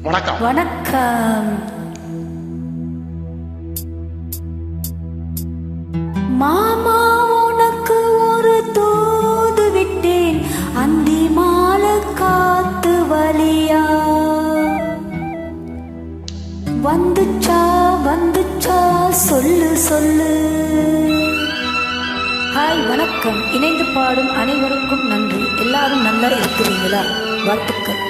வணக்கம். வணக்கம். மாமா உனக்கு ஒரு தூது விட்டேன், அந்தி மாலை காத்து வழியா. வந்துச்சா வந்துச்சா சொல்லு சொல்லு. ஹாய், வணக்கம். இணைந்து பாடும் அனைவருக்கும் நன்றி. எல்லாரும் நல்லா இருக்கிறீங்களா? வாழ்த்துக்கள்.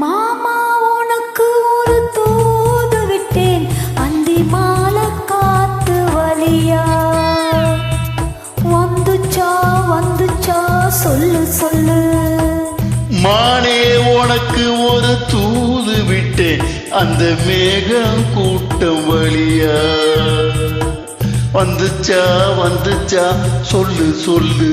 மாமா உனக்கு ஒரு தூது விட்டேன், அந்தி மாலை காத்து வழியா. வந்துச்சா வந்துச்சா சொல்லு சொல்லு. மானே உனக்கு ஒரு தூது விட்டேன், அந்த மேகம் கூட்டம் வழியா. வந்துச்சா வந்துச்சா சொல்லு சொல்லு.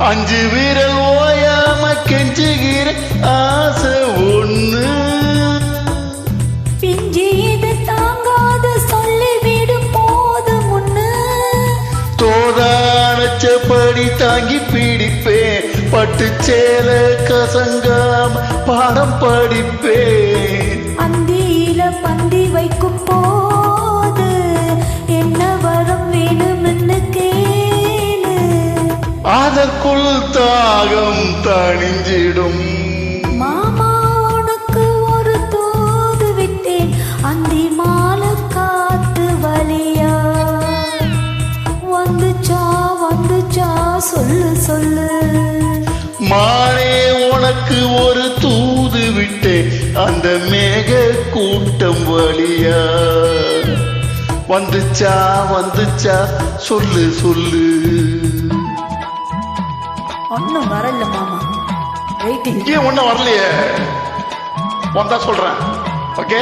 அஞ்சு விரல் ஓயாம கெஞ்சுகிற ஆசை ஒண்ணு. பிஞ்சி இது தாங்காத சொல்லிவிடு போது முன்னு. தோதானச்சபடி தாங்கி பிடிப்பேன், பட்டு சேல கசங்காம பாடம் படிப்பேன். அந்தியில பந்தி வைக்கும் போது என்ன வரம் வேணும்னு கேளு. அதற்குள் தாகம் தணிஞ்சிடும். மாமா உனக்கு ஒரு தூது விட்டேன், அந்தி மாலை காத்து வழியா. வந்துச்சா வந்துச்சா சொல்லு சொல்லு. மானே உனக்கு ஒரு தூது விட்டேன், அந்த மேக கூட்டம் வழியா. வந்துச்சா வந்துச்சா சொல்லு சொல்லு. ஒன்னும் வரல மாமா, வெயிட்டிங். இங்கே ஒன்றும் வரலையே, வந்தா சொல்றேன். ஓகே,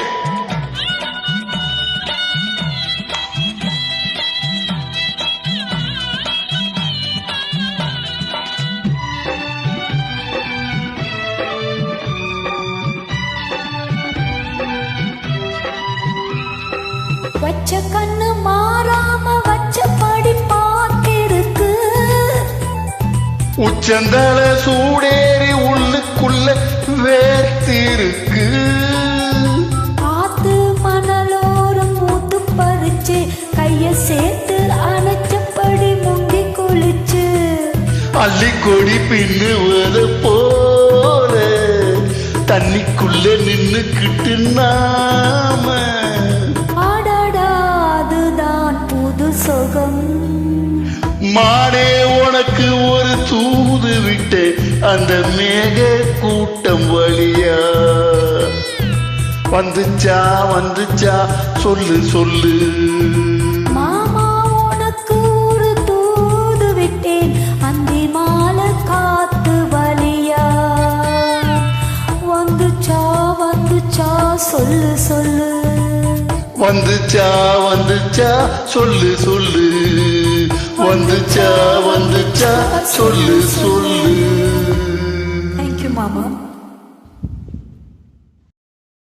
வச்ச கண்ணு மாறாம வச்சபடி பார்த்திருக்கு. உச்சந்தல சூடேறி உள்ளுக்குள்ள வேர்த்திருக்கு. ஆத்து மணலோரம் மூத்து பறிச்சு கைய சேர்த்து அணைச்சபடி முங்கி குளிச்சு. அள்ளிக்கொடி பின்னுவது போல தண்ணிக்குள்ள நின்னுக்கிட்டு நாம. ஆடாடா அதுதான் புது சொகம். மானே உனக்கு ஒரு தூது விட்டேன், அந்த மேக கூட்டம் வழியா. வந்துச்சா வந்துச்சா சொல்லு சொல்லு. மாமா உனக்கு ஒரு தூது விட்டேன், அந்தி மாலை காத்து வழியா. வந்துச்சா வந்துச்சா சொல்லு சொல்லு. வந்துச்சா வந்துச்சா சொல்லு சொல்லு. வந்துச்சா வந்துச்சா சொல்லு சொல்லு.